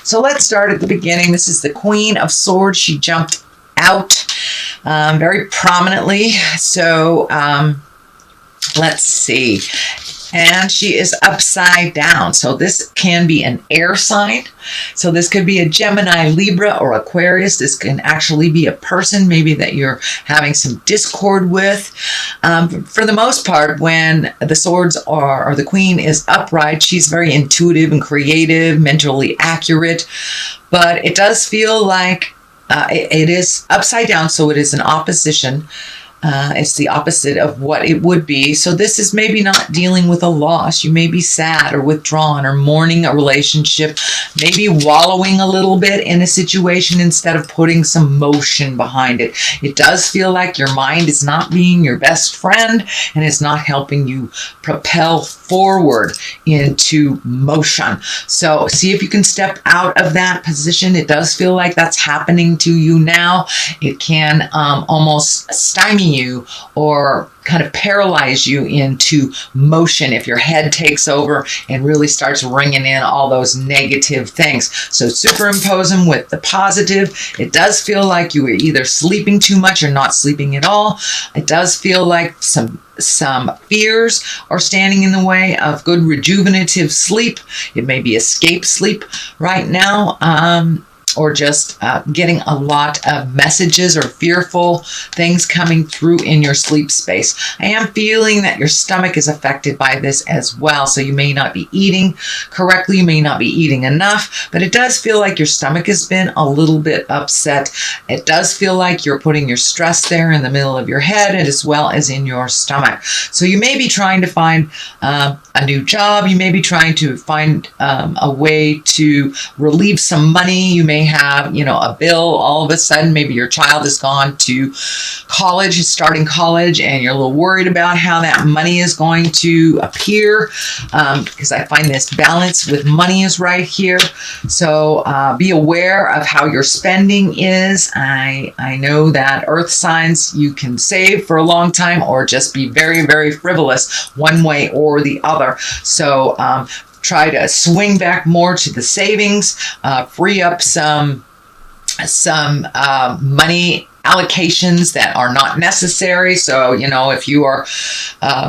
So let's start at the beginning. This is the Queen of Swords. She jumped out very prominently. So let's see. And she is upside down. So this can be an air sign. So this could be a Gemini, Libra, or Aquarius. This can actually be a person maybe that you're having some discord with. For the most part, when the swords or the queen is upright, she's very intuitive and creative, mentally accurate. But it does feel like it is upside down, so it is an opposition. It's the opposite of what it would be. So this is maybe not dealing with a loss. You may be sad or withdrawn or mourning a relationship, maybe wallowing a little bit in a situation instead of putting some motion behind it. It does feel like your mind is not being your best friend and it's not helping you propel forward into motion. So see if you can step out of that position. It does feel like that's happening to you now. It can almost stymie you or kind of paralyze you into motion if your head takes over and really starts ringing in all those negative things. So superimpose them with the positive. It does feel like you are either sleeping too much or not sleeping at all. It does feel like some fears are standing in the way of good rejuvenative sleep. It may be escape sleep right now. Or just getting a lot of messages or fearful things coming through in your sleep space. I am feeling that your stomach is affected by this as well. So you may not be eating correctly. You may not be eating enough, but it does feel like your stomach has been a little bit upset. It does feel like you're putting your stress there in the middle of your head and as well as in your stomach. So you may be trying to find a new job. You may be trying to find a way to relieve some money. You may have, a bill all of a sudden. Maybe your child has gone to college, is starting college, and you're a little worried about how that money is going to appear, because I find this balance with money is right here. So be aware of how your spending is. I know that earth signs, you can save for a long time or just be very, very frivolous one way or the other. So try to swing back more to the savings, free up some money allocations that are not necessary. So, if you are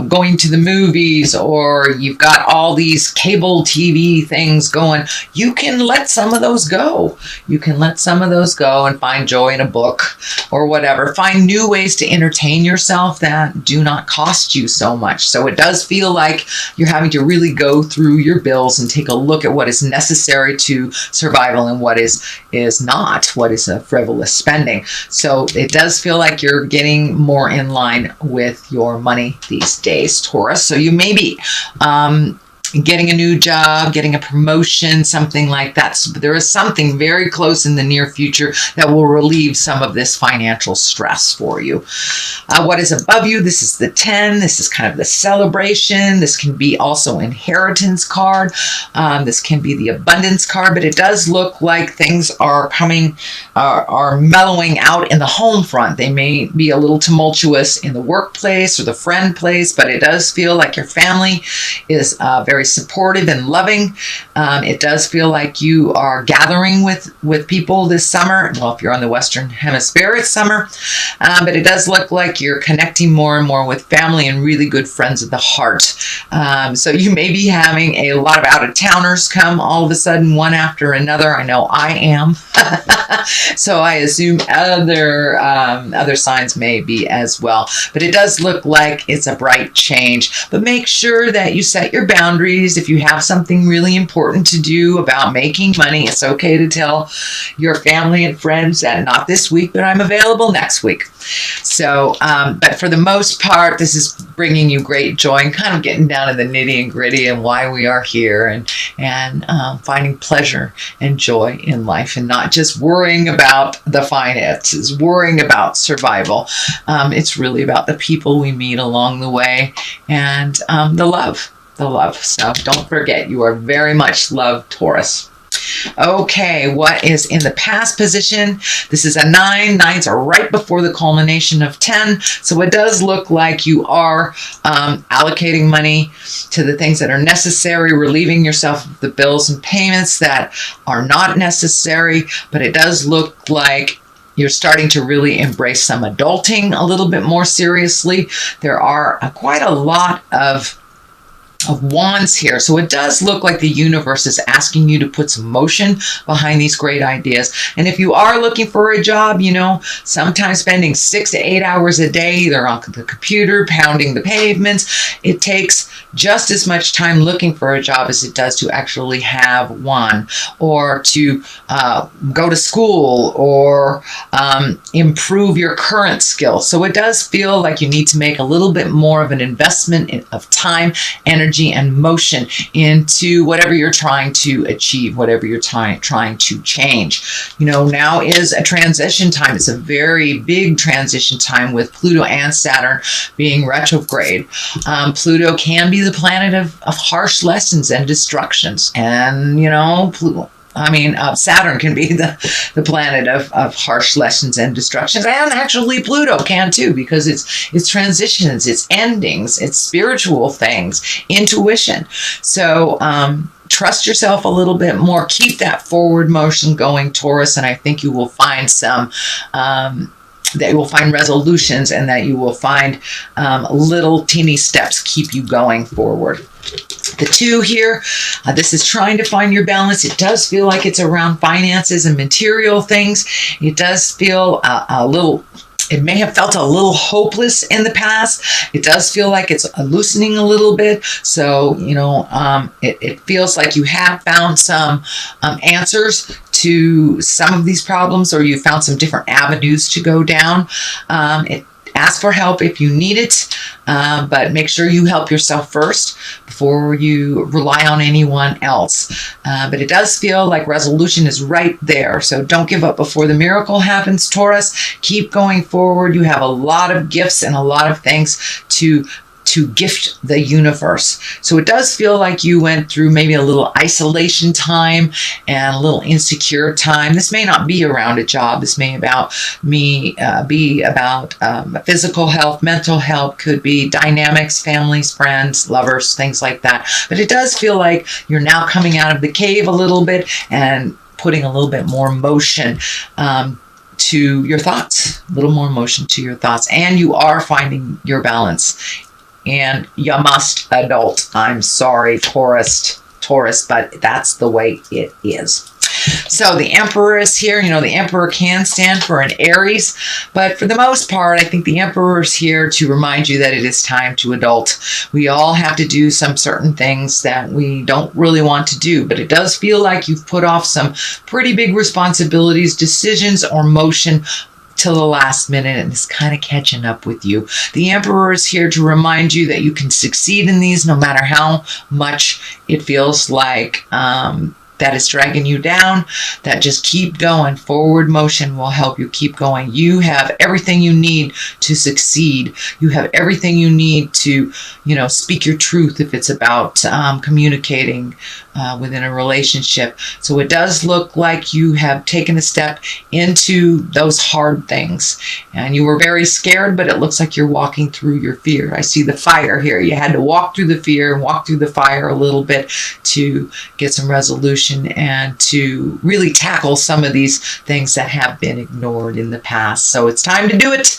going to the movies or you've got all these cable TV things going, you can let some of those go. You can let some of those go and find joy in a book or whatever. Find new ways to entertain yourself that do not cost you so much. So it does feel like you're having to really go through your bills and take a look at what is necessary to survival and what is not, what is a frivolous spending. So it does feel like you're getting more in line with your money these days, Taurus. So you may be getting a new job, getting a promotion, something like that. So there is something very close in the near future that will relieve some of this financial stress for you. What is above you? This is the 10. This is kind of the celebration. This can be also inheritance card. This can be the abundance card, but it does look like things are are mellowing out in the home front. They may be a little tumultuous in the workplace or the friend place, but it does feel like your family is very supportive and loving. It does feel like you are gathering with people this summer. Well, if you're on the Western Hemisphere, it's summer. But it does look like you're connecting more and more with family and really good friends of the heart. So you may be having a lot of out-of-towners come all of a sudden, one after another. I know I am. So I assume other signs may be as well. But it does look like it's a bright change. But make sure that you set your boundaries. If you have something really important to do about making money, it's okay to tell your family and friends that not this week, but I'm available next week. So, but for the most part, this is bringing you great joy and kind of getting down to the nitty and gritty and why we are here and finding pleasure and joy in life and not just worrying about the finances, worrying about survival. It's really about the people we meet along the way and the love. So don't forget, you are very much loved, Taurus. Okay, what is in the past position? This is a 9. 9s are right before the culmination of 10. So it does look like you are allocating money to the things that are necessary, relieving yourself of the bills and payments that are not necessary. But it does look like you're starting to really embrace some adulting a little bit more seriously. There are quite a lot of wands here. So it does look like the universe is asking you to put some motion behind these great ideas. And if you are looking for a job, you know, sometimes spending 6 to 8 hours a day, either on the computer, pounding the pavements, it takes just as much time looking for a job as it does to actually have one, or to go to school, or improve your current skills. So it does feel like you need to make a little bit more of an investment of time, energy, and motion into whatever you're trying to achieve, whatever you're trying to change. You know, now is a transition time. It's a very big transition time with Pluto and Saturn being retrograde. Pluto can be the planet of harsh lessons and destructions. And, you know, Saturn can be the planet of harsh lessons and destructions, and actually Pluto can too, because it's transitions, it's endings, it's spiritual things, intuition. So trust yourself a little bit more. Keep that forward motion going, Taurus, and I think you will find that you will find resolutions, and that you will find little teeny steps keep you going forward. The 2 here, this is trying to find your balance. It does feel like it's around finances and material things. It does feel it may have felt a little hopeless in the past. It does feel like it's loosening a little bit. So, you know, it feels like you have found some answers to some of these problems, or you found some different avenues to go down. Ask for help if you need it, but make sure you help yourself first before you rely on anyone else. But it does feel like resolution is right there. So don't give up before the miracle happens, Taurus. Keep going forward. You have a lot of gifts and a lot of things to gift the universe. So it does feel like you went through maybe a little isolation time and a little insecure time. This may not be around a job. This may be about physical health, mental health, could be dynamics, families, friends, lovers, things like that. But it does feel like you're now coming out of the cave a little bit and putting a little bit more motion to your thoughts, a little more motion to your thoughts, and you are finding your balance. And you must adult. I'm sorry, Taurus, but that's the way it is. So the Emperor is here. You know, the Emperor can stand for an Aries, but for the most part, I think the Emperor is here to remind you that it is time to adult. We all have to do some certain things that we don't really want to do, but it does feel like you've put off some pretty big responsibilities, decisions, or motion till the last minute, and it's kind of catching up with you. The Emperor is here to remind you that you can succeed in these no matter how much it feels like that is dragging you down. That just keep going. Forward motion will help you keep going. You have everything you need to succeed. You have everything you need to, you know, speak your truth if it's about communicating within a relationship. So it does look like you have taken a step into those hard things, and you were very scared, but it looks like you're walking through your fear. I see the fire here. You had to walk through the fear and walk through the fire a little bit to get some resolution and to really tackle some of these things that have been ignored in the past. So it's time to do it,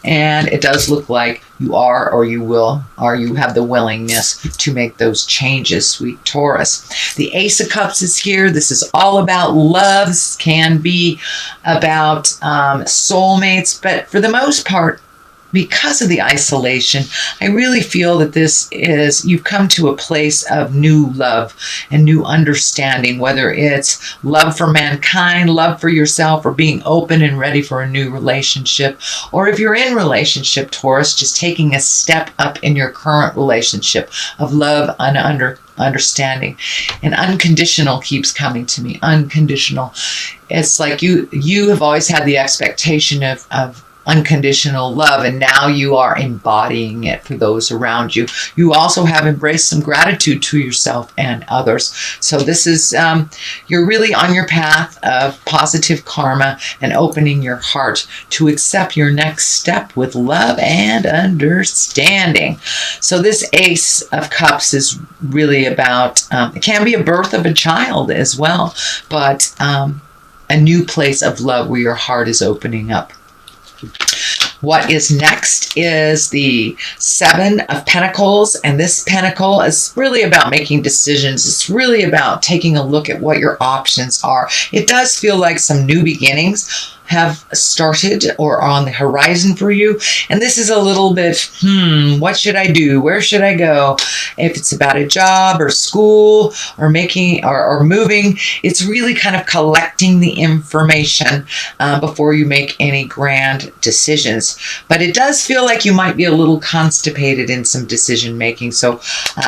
and it does look like you are, or you will, or you have the willingness to make those changes, sweet Taurus. The Ace of Cups is here. This is all about love. This can be about soulmates, but for the most part, because of the isolation, I really feel that this is, you've come to a place of new love and new understanding, whether it's love for mankind, love for yourself, or being open and ready for a new relationship. Or if you're in relationship, Taurus, just taking a step up in your current relationship of love and understanding. And unconditional keeps coming to me. Unconditional. It's like you have always had the expectation of unconditional love, and now you are embodying it for those around you. You also have embraced some gratitude to yourself and others. So this is, you're really on your path of positive karma and opening your heart to accept your next step with love and understanding. So this Ace of Cups is really about, it can be a birth of a child as well, but a new place of love where your heart is opening up. What is next is the Seven of Pentacles, and this pentacle is really about making decisions. It's really about taking a look at what your options are. It does feel like some new beginnings have started or are on the horizon for you, and this is a little bit, what should I do? Where should I go? If it's about a job or school or making or moving, it's really kind of collecting the information before you make any grand decisions. But it does feel like you might be a little constipated in some decision making. So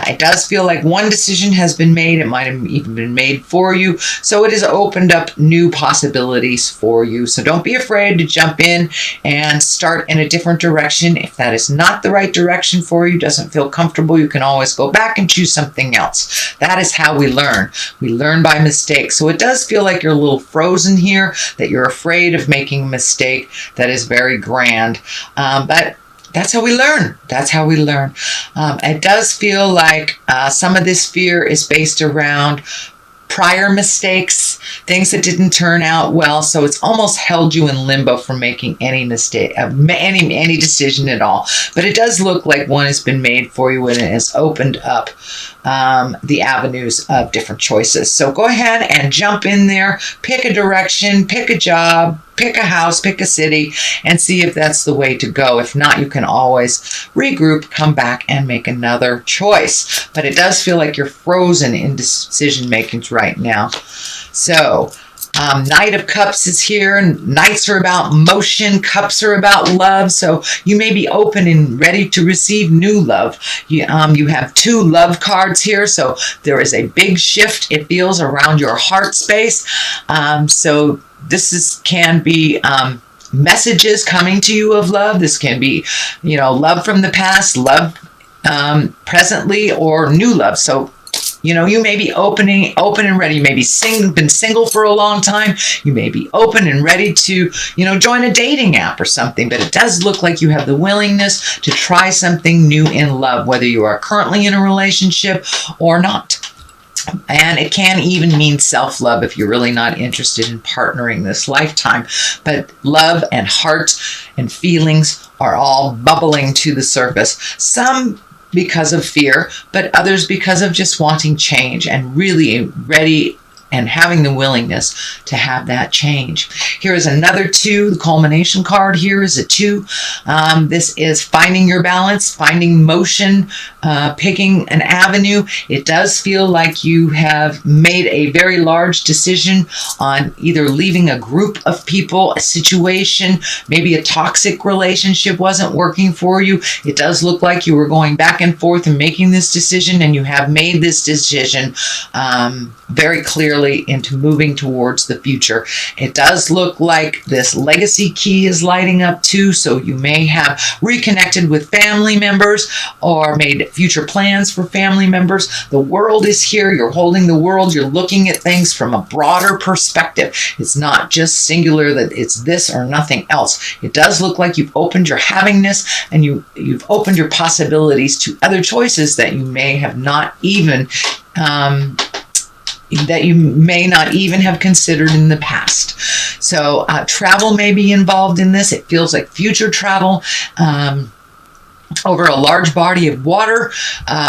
it does feel like one decision has been made. It might have even been made for you. So it has opened up new possibilities for you. So don't be afraid to jump in and start in a different direction. If that is not the right direction for you, doesn't feel comfortable, you can always go back and choose something else. That is how we learn. We learn by mistake. So it does feel like you're a little frozen here, that you're afraid of making a mistake that is very grand. But that's how we learn. That's how we learn. It does feel like some of this fear is based around prior mistakes, things that didn't turn out well. So it's almost held you in limbo from making any mistake, any decision at all. But it does look like one has been made for you and it has opened up the avenues of different choices. So go ahead and jump in there, pick a direction, pick a job, pick a house, pick a city, and see if that's the way to go. If not, you can always regroup, come back, and make another choice. But it does feel like you're frozen in decision making right now. So Knight of Cups is here. Knights are about motion. Cups are about love. So you may be open and ready to receive new love. You have two love cards here. So there is a big shift, it feels, around your heart space. So this can be messages coming to you of love. This can be, love from the past, love presently, or new love. So you may be open and ready. You may be been single for a long time. You may be open and ready to, join a dating app or something. But it does look like you have the willingness to try something new in love, whether you are currently in a relationship or not. And it can even mean self-love if you're really not interested in partnering this lifetime. But love and heart and feelings are all bubbling to the surface. Some because of fear, but others because of just wanting change and really ready and having the willingness to have that change. Here is another 2. The culmination card here is a 2. This is finding your balance, finding motion, picking an avenue. It does feel like you have made a very large decision on either leaving a group of people, a situation, maybe a toxic relationship wasn't working for you. It does look like you were going back and forth and making this decision, and you have made this decision very clearly into moving towards the future. It does look like this legacy key is lighting up too, so you may have reconnected with family members or made future plans for family members. The world is here. You're holding the world. You're looking at things from a broader perspective. It's not just singular that it's this or nothing else. It does look like you've opened your havingness and you've opened your possibilities to other choices that you may have not even have considered in the past. So travel may be involved in this. It feels like future travel over a large body of water.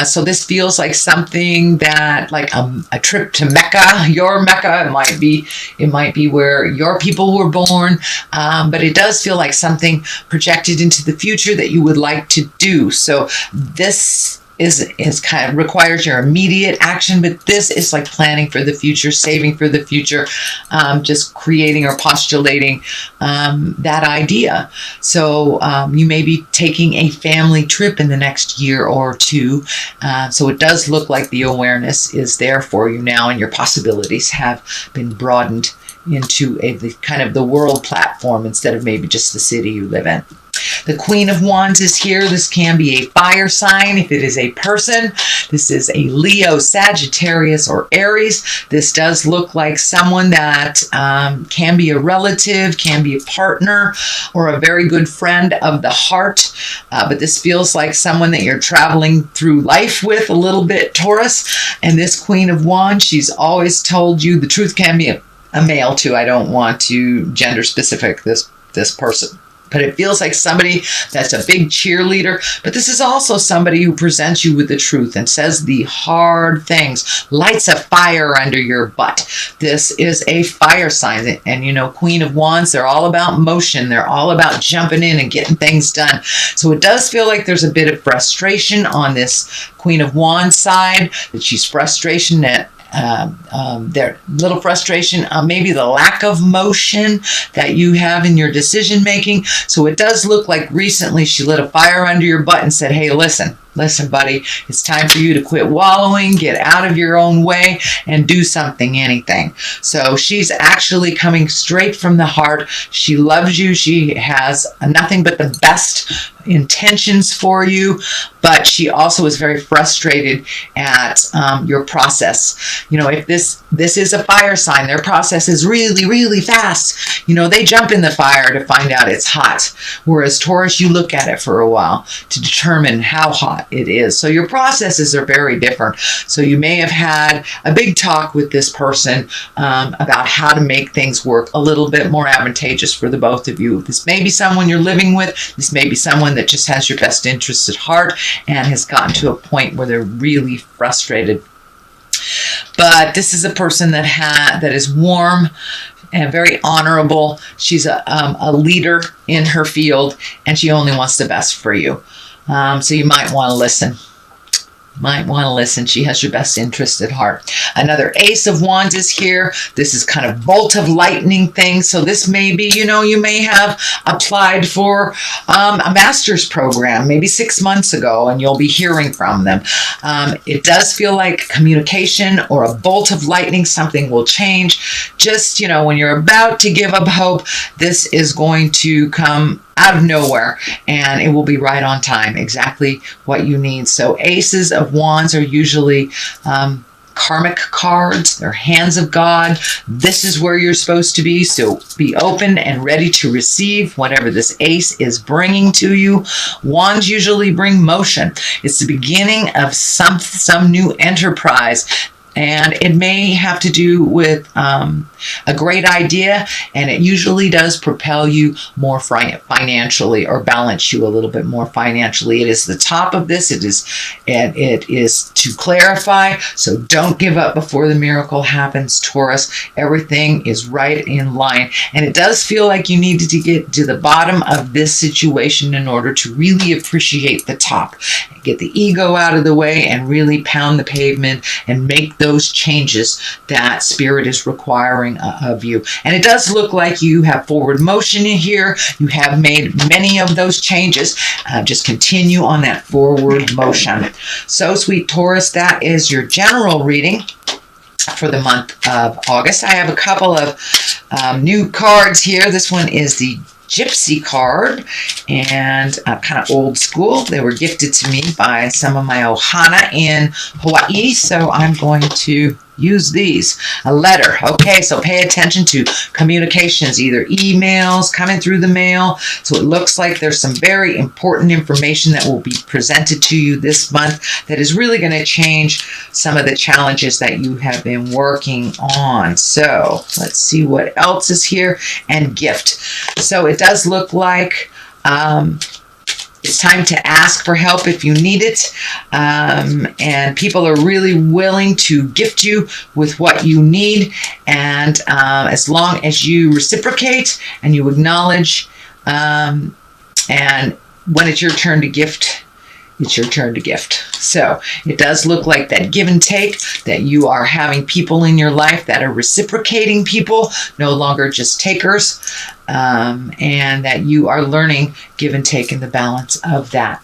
So this feels like something that, like a trip to Mecca, your Mecca. It might be where your people were born. But it does feel like something projected into the future that you would like to do. So this is kind of requires your immediate action, but this is like planning for the future, saving for the future, just creating or postulating that idea. So you may be taking a family trip in the next year or two. So it does look like the awareness is there for you now, and your possibilities have been broadened into the kind of the world platform instead of maybe just the city you live in. The Queen of Wands is here. This can be a fire sign if it is a person. This is a Leo, Sagittarius, or Aries. This does look like someone that can be a relative, can be a partner, or a very good friend of the heart. But this feels like someone that you're traveling through life with a little bit, Taurus. And this Queen of Wands, she's always told you the truth. Can be a male too. I don't want to gender specific this person. But it feels like somebody that's a big cheerleader. But this is also somebody who presents you with the truth and says the hard things, lights a fire under your butt. This is a fire sign. And you know, Queen of Wands, they're all about motion. They're all about jumping in and getting things done. So it does feel like there's a bit of frustration on this Queen of Wands side, that she's frustration at their little frustration, maybe the lack of motion that you have in your decision making. So it does look like recently she lit a fire under your butt and said, hey, listen, buddy, it's time for you to quit wallowing, get out of your own way, and do something, anything. So she's actually coming straight from the heart. She loves you. She has nothing but the best intentions for you, but she also is very frustrated at your process. You know, if this is a fire sign, their process is really, really fast. You know, they jump in the fire to find out it's hot, whereas Taurus, you look at it for a while to determine how hot it is. So your processes are very different. So you may have had a big talk with this person about how to make things work a little bit more advantageous for the both of you. This may be someone you're living with. This may be someone that just has your best interests at heart and has gotten to a point where they're really frustrated. But this is a person that is warm and very honorable. She's a leader in her field, and she only wants the best for you. So you might want to listen. She has your best interest at heart. Another Ace of Wands is here. This is kind of bolt of lightning thing. So this may be, you know, you may have applied for a master's program maybe 6 months ago, and you'll be hearing from them. It does feel like communication or a bolt of lightning, something will change. Just, you know, when you're about to give up hope, this is going to come out of nowhere, and it will be right on time, exactly what you need. So Aces of Wands are usually karmic cards. They're hands of God. This is where you're supposed to be. So be open and ready to receive whatever this ace is bringing to you. Wands usually bring motion. It's the beginning of some new enterprise. And it may have to do with a great idea, and it usually does propel you more financially, or balance you a little bit more financially. It is the top of this. It is to clarify. So don't give up before the miracle happens, Taurus. Everything is right in line. And it does feel like you needed to get to the bottom of this situation in order to really appreciate the top. Get the ego out of the way and really pound the pavement and make those changes that Spirit is requiring of you. And it does look like you have forward motion in here. You have made many of those changes. Just continue on that forward motion. So, sweet Taurus, that is your general reading for the month of August. I have a couple of new cards here. This one is the Gypsy card, and kind of old school. They were gifted to me by some of my ohana in Hawaii, so I'm going to use these. A letter. Okay, so pay attention to communications, either emails coming through the mail. So it looks like there's some very important information that will be presented to you this month that is really going to change some of the challenges that you have been working on. So let's see what else is here. And gift. So it does look like it's time to ask for help if you need it. And people are really willing to gift you with what you need. And as long as you reciprocate and you acknowledge, and when it's your turn to gift, it's your turn to gift. So it does look like that give and take, that you are having people in your life that are reciprocating people, no longer just takers, and that you are learning give and take in the balance of that.